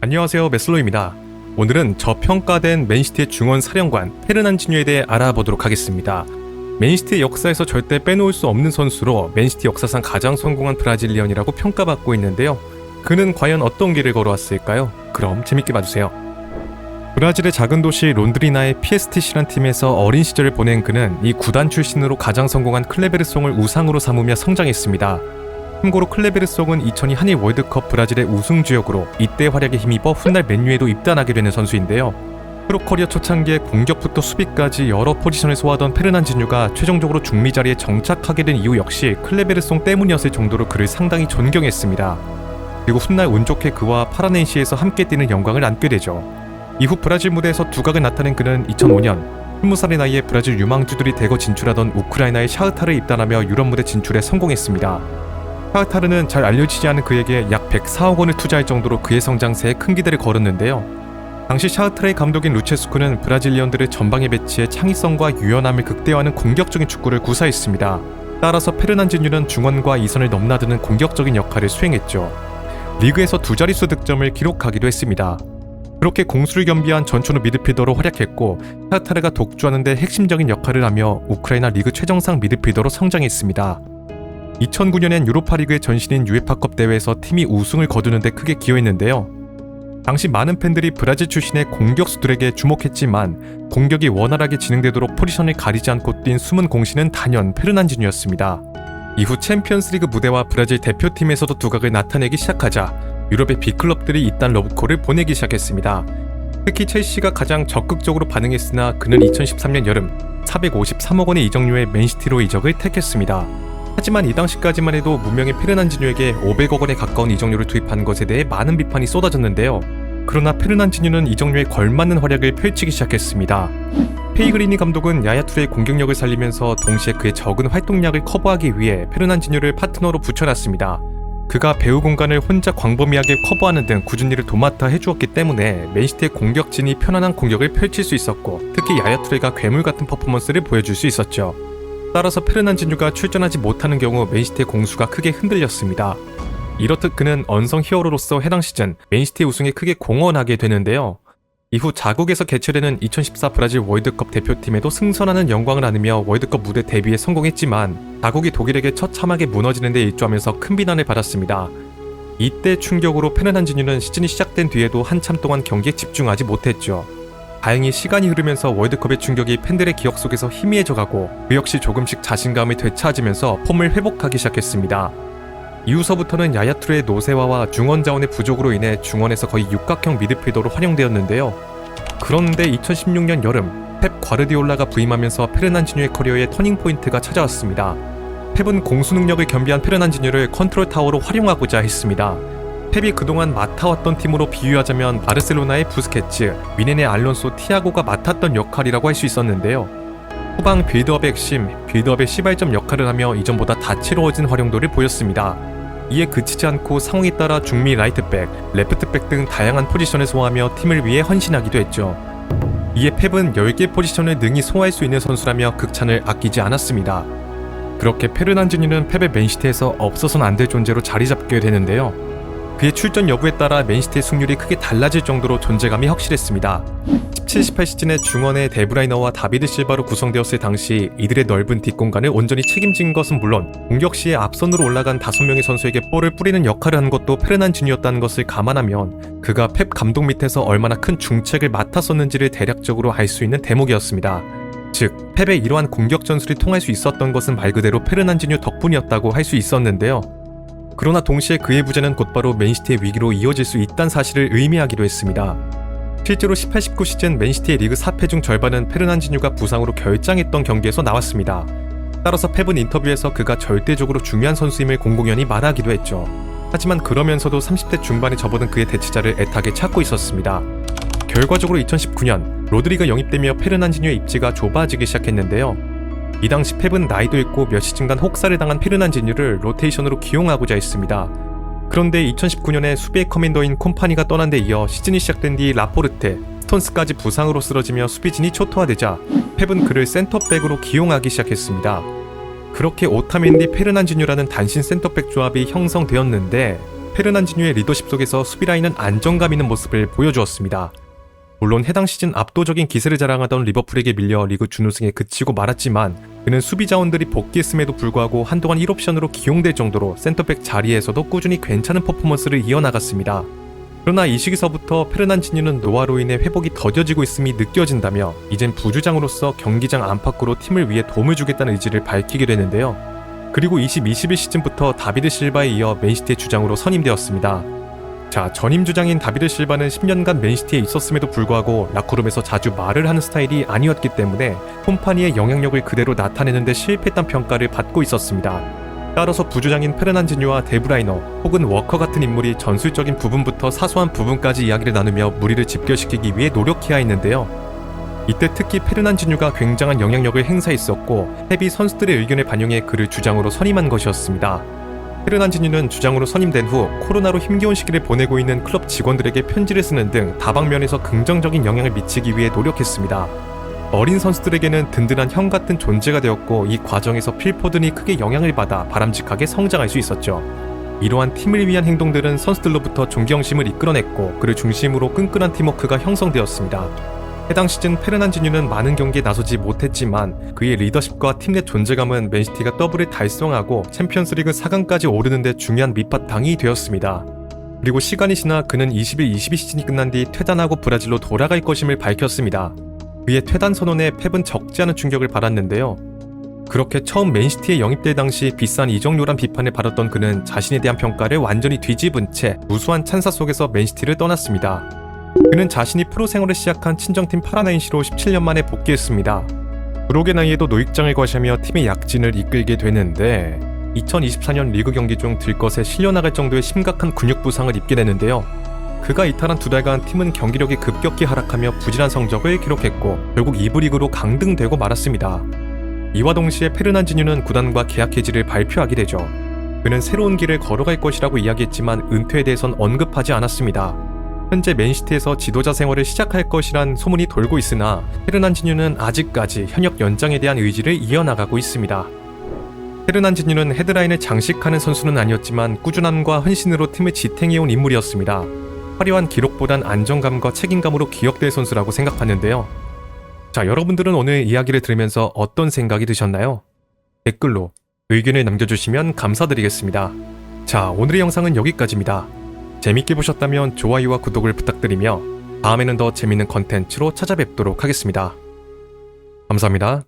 안녕하세요, 메슬로입니다. 오늘은 저평가된 맨시티의 중원 사령관 페르난지뉴에 대해 알아보도록 하겠습니다. 맨시티의 역사에서 절대 빼놓을 수 없는 선수로 맨시티 역사상 가장 성공한 브라질리언이라고 평가받고 있는데요. 그는 과연 어떤 길을 걸어왔을까요? 그럼 재밌게 봐주세요. 브라질의 작은 도시 론드리나의 PSTC란 팀에서 어린 시절을 보낸 그는 이 구단 출신으로 가장 성공한 클레베르송을 우상으로 삼으며 성장했습니다. 참고로 클레베르송은 2002 한일 월드컵 브라질의 우승 주역으로 이때 활약에 힘입어 훗날 맨유에도 입단하게 되는 선수인데요. 프로 커리어 초창기에 공격부터 수비까지 여러 포지션을 소화하던 페르난지뉴가 최종적으로 중미 자리에 정착하게 된 이유 역시 클레베르송 때문이었을 정도로 그를 상당히 존경했습니다. 그리고 훗날 운 좋게 그와 파라넨시에서 함께 뛰는 영광을 안게 되죠. 이후 브라질 무대에서 두각을 나타낸 그는 2005년 20살의 나이에 브라질 유망주들이 대거 진출하던 우크라이나의 샤흐타르에 입단하며 유럽 무대 진출에 성공했습니다. 샤흐타르는 잘 알려지지 않은 그에게 약 104억 원을 투자할 정도로 그의 성장세에 큰 기대를 걸었는데요. 당시 샤흐타르의 감독인 루체스쿠는 브라질리언들을 전방에 배치해 창의성과 유연함을 극대화하는 공격적인 축구를 구사했습니다. 따라서 페르난지뉴는 중원과 이선을 넘나드는 공격적인 역할을 수행했죠. 리그에서 두 자릿수 득점을 기록하기도 했습니다. 그렇게 공수를 겸비한 전천후 미드필더로 활약했고 샤흐타르가 독주하는 데 핵심적인 역할을 하며 우크라이나 리그 최정상 미드필더로 성장했습니다. 2009년엔 유로파리그의 전신인 유에파컵 대회에서 팀이 우승을 거두는 데 크게 기여했는데요. 당시 많은 팬들이 브라질 출신의 공격수들에게 주목했지만 공격이 원활하게 진행되도록 포지션을 가리지 않고 뛴 숨은 공신은 단연 페르난지뉴였습니다. 이후 챔피언스리그 무대와 브라질 대표팀에서도 두각을 나타내기 시작하자 유럽의 빅클럽들이 이딴 러브콜을 보내기 시작했습니다. 특히 첼시가 가장 적극적으로 반응했으나 그는 2013년 여름 453억 원의 이적료에 맨시티로 이적을 택했습니다. 하지만 이 당시까지만 해도 무명의 페르난지뉴에게 500억 원에 가까운 이적료를 투입한 것에 대해 많은 비판이 쏟아졌는데요. 그러나 페르난지뉴는 이적료에 걸맞는 활약을 펼치기 시작했습니다. 페이그리니 감독은 야야투레의 공격력을 살리면서 동시에 그의 적은 활동량을 커버하기 위해 페르난지뉴를 파트너로 붙여놨습니다. 그가 배우 공간을 혼자 광범위하게 커버하는 등 꾸준히 일을 도맡아 해주었기 때문에 맨시티의 공격진이 편안한 공격을 펼칠 수 있었고 특히 야야투레가 괴물 같은 퍼포먼스를 보여줄 수 있었죠. 따라서 페르난지뉴가 출전하지 못하는 경우 맨시티의 공수가 크게 흔들렸습니다. 이렇듯 그는 언성 히어로로서 해당 시즌 맨시티 우승에 크게 공헌하게 되는데요. 이후 자국에서 개최되는 2014 브라질 월드컵 대표팀에도 승선하는 영광을 안으며 월드컵 무대 데뷔에 성공했지만 자국이 독일에게 처참하게 무너지는 데 일조하면서 큰 비난을 받았습니다. 이때 충격으로 페르난지뉴는 시즌이 시작된 뒤에도 한참 동안 경기에 집중하지 못했죠. 다행히 시간이 흐르면서 월드컵의 충격이 팬들의 기억 속에서 희미해져가고 그 역시 조금씩 자신감을 되찾으면서 폼을 회복하기 시작했습니다. 이후서부터는 야야투레의 노세화와 중원 자원의 부족으로 인해 중원에서 거의 육각형 미드필더로 활용되었는데요. 그런데 2016년 여름 펩 과르디올라가 부임하면서 페르난지뉴의 커리어에 터닝포인트가 찾아왔습니다. 펩은 공수 능력을 겸비한 페르난지뉴를 컨트롤 타워로 활용하고자 했습니다. 펩이 그동안 맡아왔던 팀으로 비유하자면 바르셀로나의 부스케츠, 미넨의 알론소, 티아고가 맡았던 역할이라고 할 수 있었는데요. 후방 빌드업의 핵심, 빌드업의 시발점 역할을 하며 이전보다 다채로워진 활용도를 보였습니다. 이에 그치지 않고 상황에 따라 중미 라이트백, 레프트백 등 다양한 포지션을 소화하며 팀을 위해 헌신하기도 했죠. 이에 펩은 10개 포지션을 능히 소화할 수 있는 선수라며 극찬을 아끼지 않았습니다. 그렇게 페르난지뉴는 펩의 맨시티에서 없어서는 안 될 존재로 자리 잡게 되는데요. 그의 출전 여부에 따라 맨시티의 승률이 크게 달라질 정도로 존재감이 확실했습니다. 17-18 시즌에 중원의 데브라이너와 다비드 실바로 구성되었을 당시 이들의 넓은 뒷공간을 온전히 책임진 것은 물론 공격 시에 앞선으로 올라간 5명의 선수에게 볼을 뿌리는 역할을 한 것도 페르난지뉴였다는 것을 감안하면 그가 펩 감독 밑에서 얼마나 큰 중책을 맡았었는지를 대략적으로 알 수 있는 대목이었습니다. 즉, 펩의 이러한 공격 전술이 통할 수 있었던 것은 말 그대로 페르난지뉴 덕분이었다고 할 수 있었는데요. 그러나 동시에 그의 부재는 곧바로 맨시티의 위기로 이어질 수 있다는 사실을 의미하기도 했습니다. 실제로 18-19 시즌 맨시티의 리그 4패 중 절반은 페르난지뉴가 부상으로 결장했던 경기에서 나왔습니다. 따라서 펩은 인터뷰에서 그가 절대적으로 중요한 선수임을 공공연히 말하기도 했죠. 하지만 그러면서도 30대 중반에 접어든 그의 대체자를 애타게 찾고 있었습니다. 결과적으로 2019년 로드리가 영입되며 페르난지뉴의 입지가 좁아지기 시작했는데요. 이 당시 펩은 나이도 있고 몇 시즌간 혹사를 당한 페르난지뉴를 로테이션으로 기용하고자 했습니다. 그런데 2019년에 수비의 커맨더인 콤파니가 떠난 데 이어 시즌이 시작된 뒤 라포르테, 스톤스까지 부상으로 쓰러지며 수비진이 초토화되자 펩은 그를 센터백으로 기용하기 시작했습니다. 그렇게 오타멘디 페르난지뉴라는 단신 센터백 조합이 형성되었는데 페르난지뉴의 리더십 속에서 수비 라인은 안정감 있는 모습을 보여주었습니다. 물론 해당 시즌 압도적인 기세를 자랑하던 리버풀에게 밀려 리그 준우승에 그치고 말았지만 그는 수비 자원들이 복귀했음에도 불구하고 한동안 1옵션으로 기용될 정도로 센터백 자리에서도 꾸준히 괜찮은 퍼포먼스를 이어나갔습니다. 그러나 이 시기서부터 페르난지뉴는 노화로 인해 회복이 더뎌지고 있음이 느껴진다며 이젠 부주장으로서 경기장 안팎으로 팀을 위해 도움을 주겠다는 의지를 밝히게 되는데요. 그리고 20-21 시즌부터 다비드 실바에 이어 맨시티의 주장으로 선임되었습니다. 자, 전임 주장인 다비드 실바는 10년간 맨시티에 있었음에도 불구하고 라커룸에서 자주 말을 하는 스타일이 아니었기 때문에 콤파니의 영향력을 그대로 나타내는데 실패했다는 평가를 받고 있었습니다. 따라서 부주장인 페르난지뉴와 데브라이너 혹은 워커 같은 인물이 전술적인 부분부터 사소한 부분까지 이야기를 나누며 무리를 집결시키기 위해 노력해야 했는데요. 이때 특히 페르난지뉴가 굉장한 영향력을 행사했었고 헤비 선수들의 의견을 반영해 그를 주장으로 선임한 것이었습니다. 페르난지뉴는 주장으로 선임된 후 코로나로 힘겨운 시기를 보내고 있는 클럽 직원들에게 편지를 쓰는 등 다방면에서 긍정적인 영향을 미치기 위해 노력했습니다. 어린 선수들에게는 든든한 형 같은 존재가 되었고 이 과정에서 필포든이 크게 영향을 받아 바람직하게 성장할 수 있었죠. 이러한 팀을 위한 행동들은 선수들로부터 존경심을 이끌어냈고 그를 중심으로 끈끈한 팀워크가 형성되었습니다. 해당 시즌 페르난지뉴는 많은 경기에 나서지 못했지만 그의 리더십과 팀 내 존재감은 맨시티가 더블을 달성하고 챔피언스리그 4강까지 오르는 데 중요한 밑바탕이 되었습니다. 그리고 시간이 지나 그는 21-22 시즌이 끝난 뒤 퇴단하고 브라질로 돌아갈 것임을 밝혔습니다. 그의 퇴단 선언에 펩은 적지 않은 충격을 받았는데요. 그렇게 처음 맨시티에 영입될 당시 비싼 이적료란 비판을 받았던 그는 자신에 대한 평가를 완전히 뒤집은 채 무수한 찬사 속에서 맨시티를 떠났습니다. 그는 자신이 프로 생활을 시작한 친정팀 파라나인시로 17년 만에 복귀했습니다. 브록의 나이에도 노익장을 과시하며 팀의 약진을 이끌게 되는데 2024년 리그 경기 중 들것에 실려나갈 정도의 심각한 근육 부상을 입게 되는데요. 그가 이탈한 2달간 팀은 경기력이 급격히 하락하며 부진한 성적을 기록했고 결국 2부 리그로 강등되고 말았습니다. 이와 동시에 페르난지뉴는 구단과 계약 해지를 발표하게 되죠. 그는 새로운 길을 걸어갈 것이라고 이야기했지만 은퇴에 대해선 언급하지 않았습니다. 현재 맨시티에서 지도자 생활을 시작할 것이란 소문이 돌고 있으나 페르난지뉴는 아직까지 현역 연장에 대한 의지를 이어나가고 있습니다. 페르난지뉴는 헤드라인을 장식하는 선수는 아니었지만 꾸준함과 헌신으로 팀을 지탱해온 인물이었습니다. 화려한 기록보단 안정감과 책임감으로 기억될 선수라고 생각하는데요. 자, 여러분들은 오늘 이야기를 들으면서 어떤 생각이 드셨나요? 댓글로 의견을 남겨주시면 감사드리겠습니다. 자, 오늘의 영상은 여기까지입니다. 재밌게 보셨다면 좋아요와 구독을 부탁드리며 다음에는 더 재밌는 컨텐츠로 찾아뵙도록 하겠습니다. 감사합니다.